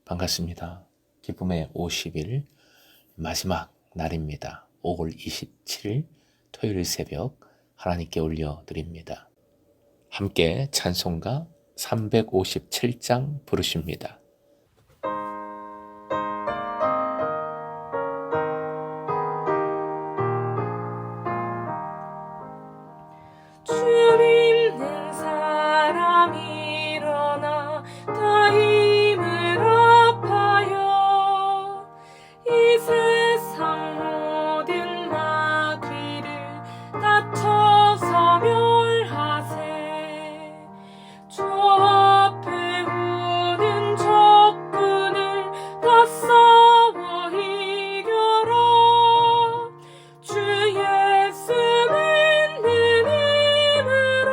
반갑습니다. 기쁨의 50일 마지막 날입니다. 5월 27일 토요일 새벽 하나님께 올려드립니다. 함께 찬송가 357장 부르십니다. 주 믿는 사람 일어나 다 힘을 합하여 이 세상 모든 마귀를 다쳐서 멸하세. 주 앞에 오는 적군을 다 싸워 이겨라. 주 예수 믿는 힘으로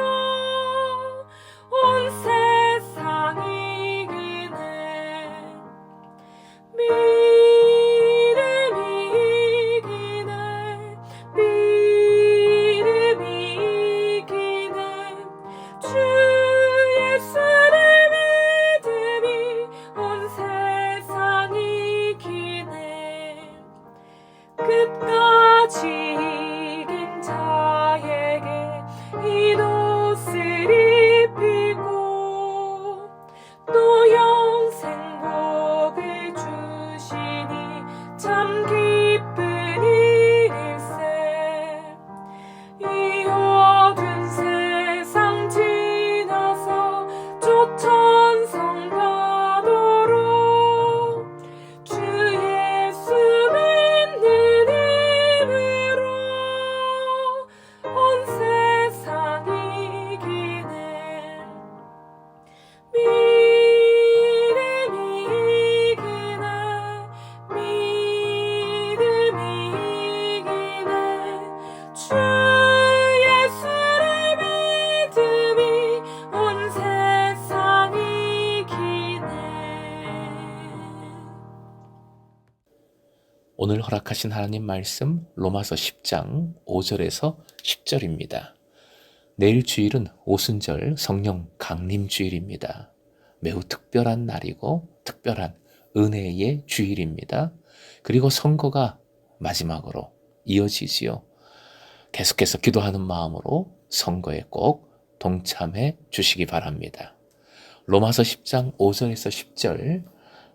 온 세상 이기네. 믿음이 이기네. 믿음이 이기네. 주 예수를 믿음이 온 세상 이기네. 끝까지 이긴 자에게 이 옷을 입히고 또 영생 복을 주시니 참 기쁜 일일세. 이 어두운 세상 지나서 좋천성 가도록 주 예수 믿는 힘으로 온 세상 이기네. 믿음이 이기네. 믿음이 이기네. 주 예수를 믿음이 온 세상 이기네. 오늘 허락하신 하나님 말씀 로마서 10장 5절에서 10절입니다. 내일 주일은 오순절 성령 강림 주일입니다. 매우 특별한 날이고 특별한 은혜의 주일입니다. 그리고 선거가 마지막으로 이어지지요. 계속해서 기도하는 마음으로 선거에 꼭 동참해 주시기 바랍니다. 로마서 10장 5절에서 10절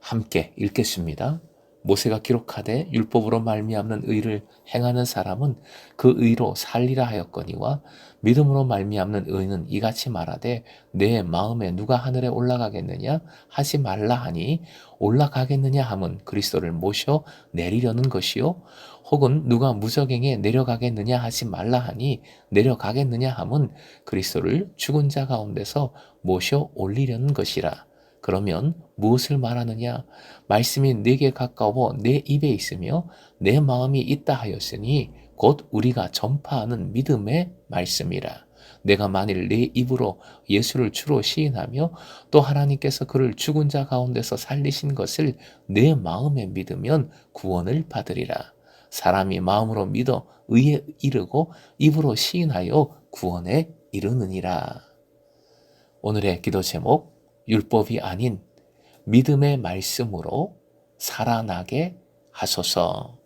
함께 읽겠습니다. 모세가 기록하되 율법으로 말미암는 의를 행하는 사람은 그 의로 살리라 하였거니와 믿음으로 말미암는 의는 이같이 말하되 내 마음에 누가 하늘에 올라가겠느냐 하지 말라 하니 올라가겠느냐 함은 그리스도를 모셔 내리려는 것이요 혹은 누가 무저갱에 내려가겠느냐 하지 말라 하니 내려가겠느냐 함은 그리스도를 죽은 자 가운데서 모셔 올리려는 것이라. 그러면 무엇을 말하느냐? 말씀이 내게 가까워 내 입에 있으며 내 마음이 있다 하였으니 곧 우리가 전파하는 믿음의 말씀이라. 내가 만일 내 입으로 예수를 주로 시인하며 또 하나님께서 그를 죽은 자 가운데서 살리신 것을 내 마음에 믿으면 구원을 받으리라. 사람이 마음으로 믿어 의에 이르고 입으로 시인하여 구원에 이르느니라. 오늘의 기도 제목 율법이 아닌 믿음의 말씀으로 살아나게 하소서.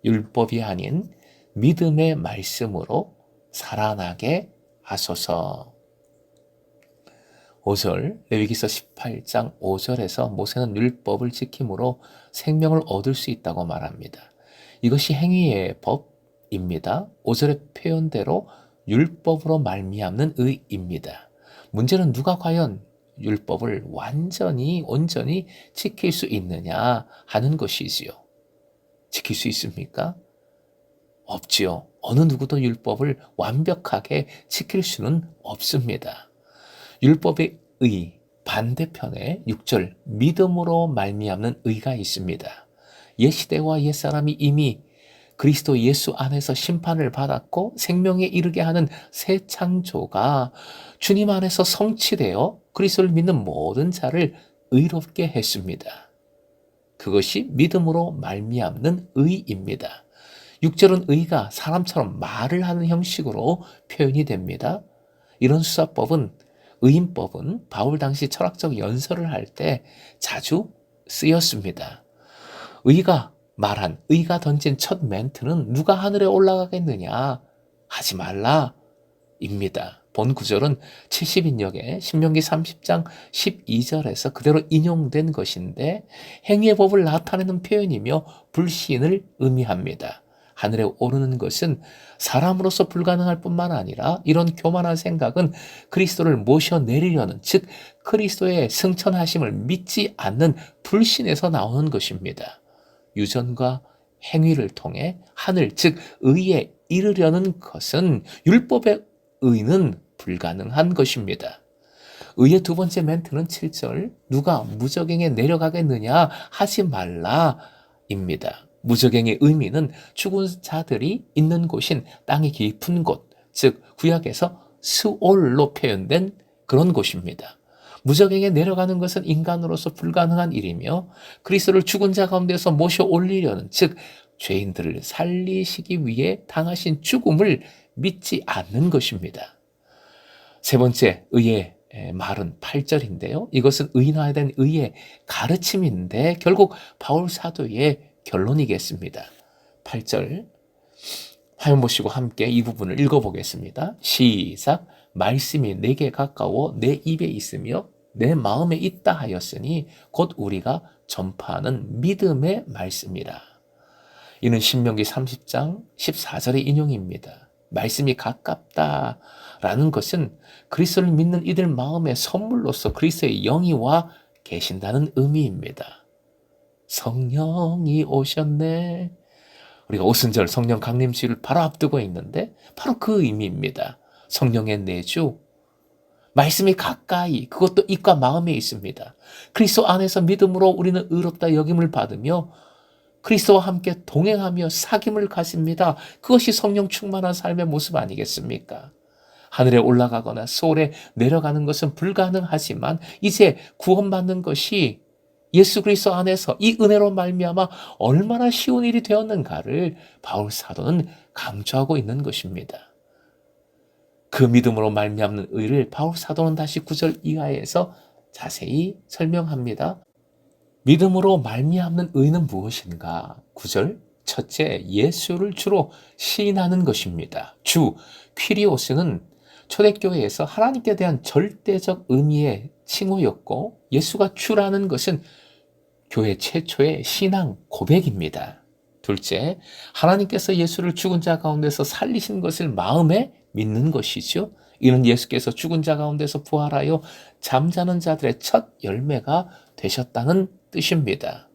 율법이 아닌 믿음의 말씀으로 살아나게 하소서. 5절 레위기서 18장 5절에서 모세는 율법을 지킴으로 생명을 얻을 수 있다고 말합니다. 이것이 행위의 법입니다. 5절의 표현대로 율법으로 말미암는 의입니다. 문제는 누가 과연 율법을 온전히 지킬 수 있느냐 하는 것이지요. 지킬 수 있습니까? 없지요. 어느 누구도 율법을 완벽하게 지킬 수는 없습니다. 율법의 의 반대편에 6절 믿음으로 말미암는 의가 있습니다. 옛 시대와 옛 사람이 이미 그리스도 예수 안에서 심판을 받았고 생명에 이르게 하는 새 창조가 주님 안에서 성취되어 그리스도를 믿는 모든 자를 의롭게 했습니다. 그것이 믿음으로 말미암는 의입니다. 6절은 의가 사람처럼 말을 하는 형식으로 표현이 됩니다. 이런 수사법은 의인법은 바울 당시 철학적 연설을 할 때 자주 쓰였습니다. 의가 말한, 의가 던진 첫 멘트는 누가 하늘에 올라가겠느냐? 하지 말라 입니다. 본 구절은 70인역의 신명기 30장 12절에서 그대로 인용된 것인데 행위의 법을 나타내는 표현이며 불신을 의미합니다. 하늘에 오르는 것은 사람으로서 불가능할 뿐만 아니라 이런 교만한 생각은 그리스도를 모셔내리려는, 즉 그리스도의 승천하심을 믿지 않는 불신에서 나오는 것입니다. 유전과 행위를 통해 하늘, 즉 의에 이르려는 것은 율법의 의는 불가능한 것입니다. 의의 두 번째 멘트는 7절, 누가 무저갱에 내려가겠느냐 하지 말라입니다. 무저갱의 의미는 죽은 자들이 있는 곳인 땅이 깊은 곳, 즉 구약에서 스올로 표현된 그런 곳입니다. 무저갱에 내려가는 것은 인간으로서 불가능한 일이며 그리스도를 죽은 자 가운데서 모셔 올리려는, 즉 죄인들을 살리시기 위해 당하신 죽음을 믿지 않는 것입니다. 세 번째 의의 말은 8절인데요. 이것은 의인화된 의의 가르침인데 결국 바울 사도의 결론이겠습니다. 8절 화면 보시고 함께 이 부분을 읽어보겠습니다. 시작. 말씀이 내게 가까워 내 입에 있으며 내 마음에 있다 하였으니 곧 우리가 전파하는 믿음의 말씀이라. 이는 신명기 30장 14절의 인용입니다. 말씀이 가깝다라는 것은 그리스도를 믿는 이들 마음의 선물로서 그리스도의 영이 와 계신다는 의미입니다. 성령이 오셨네. 우리가 오순절 성령 강림주일을 바로 앞두고 있는데 바로 그 의미입니다. 성령의 내주, 말씀이 가까이, 그것도 입과 마음에 있습니다. 그리스도 안에서 믿음으로 우리는 의롭다 여김을 받으며 그리스도와 함께 동행하며 사귐을 가집니다. 그것이 성령 충만한 삶의 모습 아니겠습니까? 하늘에 올라가거나 소울에 내려가는 것은 불가능하지만 이제 구원받는 것이 예수 그리스도 안에서 이 은혜로 말미암아 얼마나 쉬운 일이 되었는가를 바울 사도는 강조하고 있는 것입니다. 그 믿음으로 말미암는 의를 바울 사도는 다시 9절 이하에서 자세히 설명합니다. 믿음으로 말미암는 의는 무엇인가? 9절, 첫째, 예수를 주로 시인하는 것입니다. 주, 퀴리오스는 초대교회에서 하나님께 대한 절대적 의미의 칭호였고 예수가 주라는 것은 교회 최초의 신앙 고백입니다. 둘째, 하나님께서 예수를 죽은 자 가운데서 살리신 것을 마음에 믿는 것이죠. 이는 예수께서 죽은 자 가운데서 부활하여 잠자는 자들의 첫 열매가 되셨다는 뜻입니다.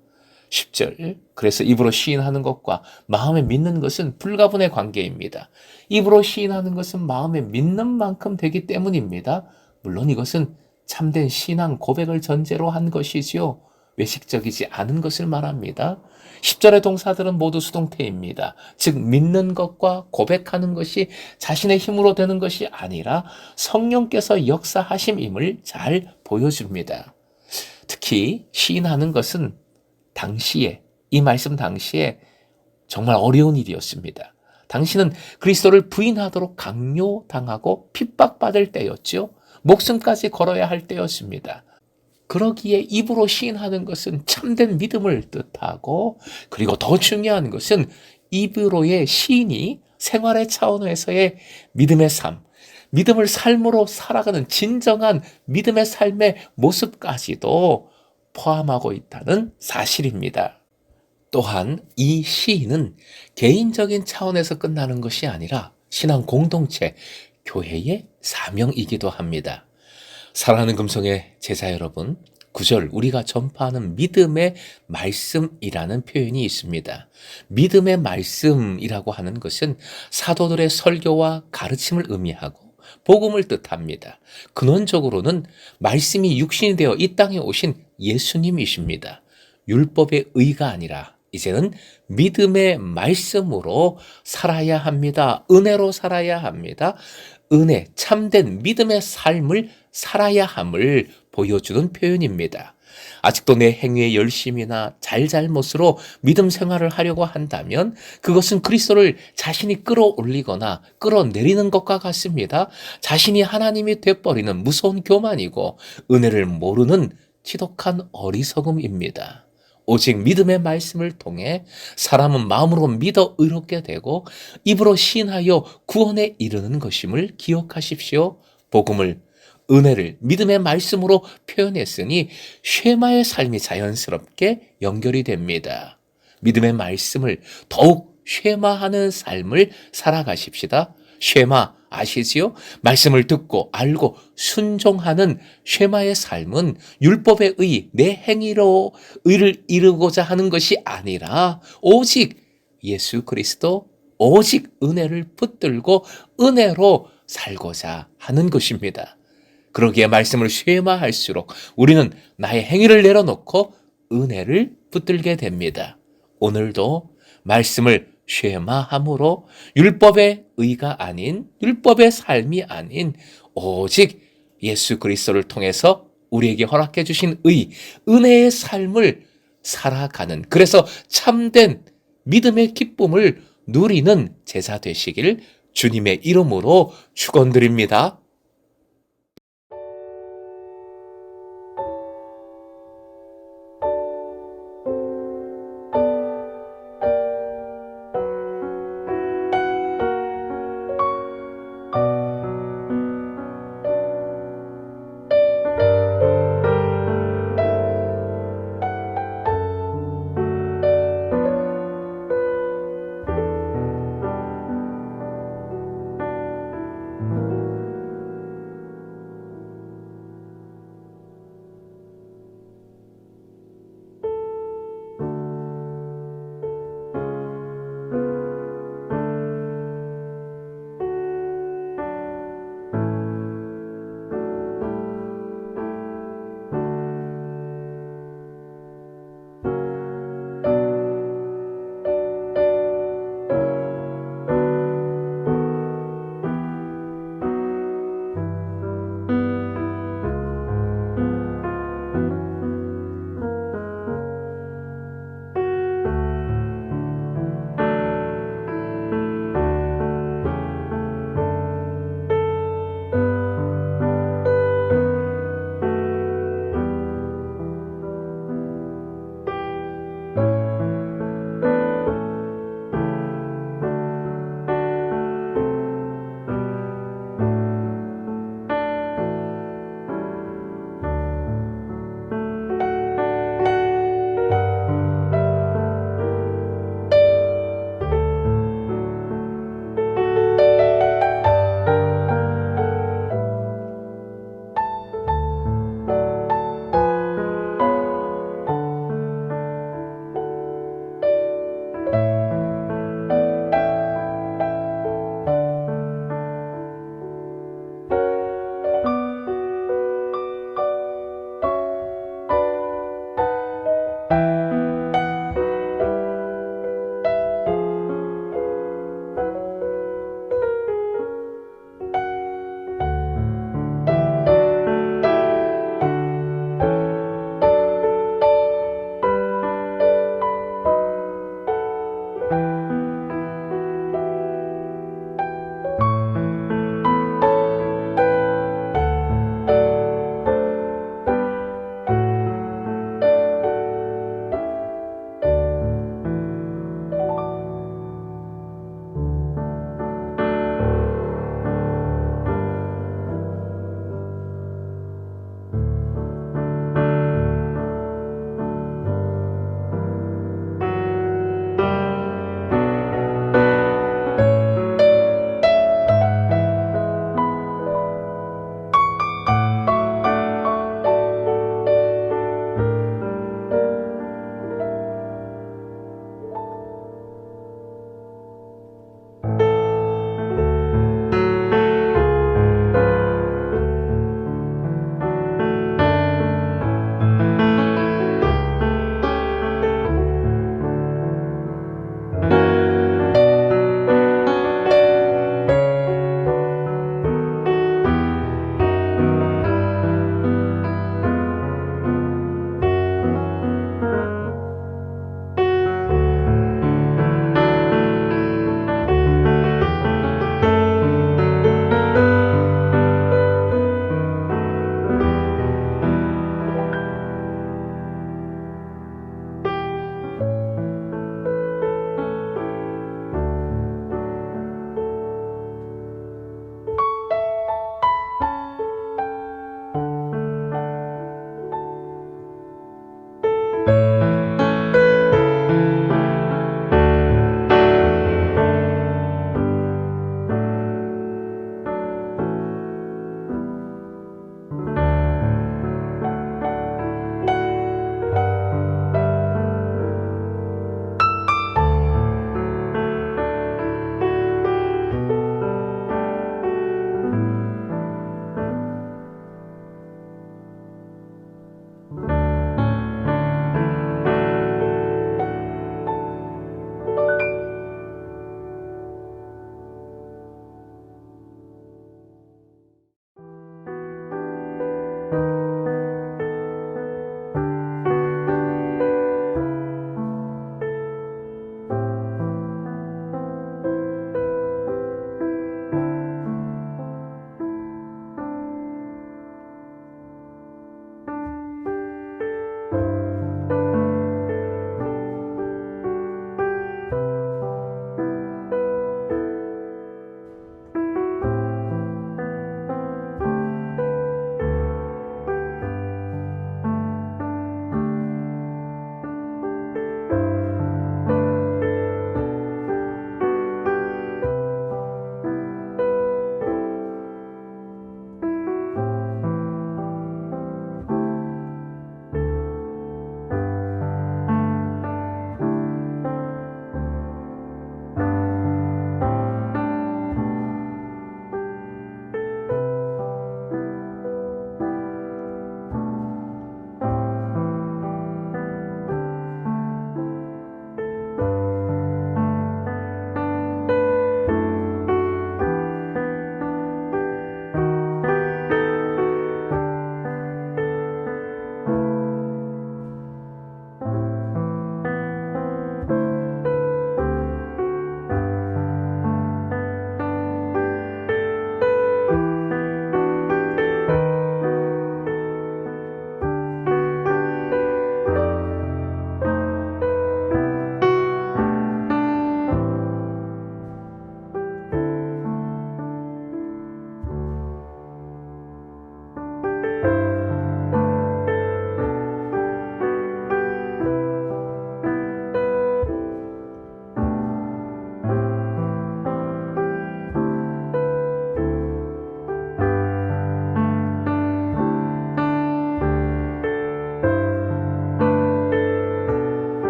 10절, 그래서 입으로 시인하는 것과 마음에 믿는 것은 불가분의 관계입니다. 입으로 시인하는 것은 마음에 믿는 만큼 되기 때문입니다. 물론 이것은 참된 신앙 고백을 전제로 한 것이지요. 외식적이지 않은 것을 말합니다. 10절의 동사들은 모두 수동태입니다. 즉 믿는 것과 고백하는 것이 자신의 힘으로 되는 것이 아니라 성령께서 역사하심임을 잘 보여줍니다. 특히 시인하는 것은 당시에, 이 말씀 당시에 정말 어려운 일이었습니다. 당신은 그리스도를 부인하도록 강요당하고 핍박받을 때였죠. 목숨까지 걸어야 할 때였습니다. 그러기에 입으로 시인하는 것은 참된 믿음을 뜻하고, 그리고 더 중요한 것은 입으로의 시인이 생활의 차원에서의 믿음의 삶, 믿음을 삶으로 살아가는 진정한 믿음의 삶의 모습까지도 포함하고 있다는 사실입니다. 또한 이 시인은 개인적인 차원에서 끝나는 것이 아니라 신앙 공동체, 교회의 사명이기도 합니다. 사랑하는 금성의 제자 여러분, 9절 우리가 전파하는 믿음의 말씀이라는 표현이 있습니다. 믿음의 말씀이라고 하는 것은 사도들의 설교와 가르침을 의미하고 복음을 뜻합니다. 근원적으로는 말씀이 육신이 되어 이 땅에 오신 예수님이십니다. 율법의 의가 아니라 이제는 믿음의 말씀으로 살아야 합니다. 은혜로 살아야 합니다. 은혜, 참된 믿음의 삶을 살아야 함을 보여주는 표현입니다. 아직도 내 행위의 열심이나 잘잘못으로 믿음 생활을 하려고 한다면 그것은 그리스도를 자신이 끌어올리거나 끌어내리는 것과 같습니다. 자신이 하나님이 돼버리는 무서운 교만이고 은혜를 모르는 지독한 어리석음입니다. 오직 믿음의 말씀을 통해 사람은 마음으로 믿어 의롭게 되고 입으로 시인하여 구원에 이르는 것임을 기억하십시오. 복음을, 은혜를 믿음의 말씀으로 표현했으니 쉐마의 삶이 자연스럽게 연결이 됩니다. 믿음의 말씀을 더욱 쉐마하는 삶을 살아가십시다. 쉐마 아시지요? 말씀을 듣고 알고 순종하는 쉐마의 삶은 율법의 의, 내 행위로 의를 이루고자 하는 것이 아니라 오직 예수 그리스도, 오직 은혜를 붙들고 은혜로 살고자 하는 것입니다. 그러기에 말씀을 쉐마할수록 우리는 나의 행위를 내려놓고 은혜를 붙들게 됩니다. 오늘도 말씀을 쉐마함으로 율법의 의가 아닌, 율법의 삶이 아닌 오직 예수 그리스도를 통해서 우리에게 허락해 주신 의, 은혜의 삶을 살아가는, 그래서 참된 믿음의 기쁨을 누리는 제자 되시길 주님의 이름으로 축원드립니다.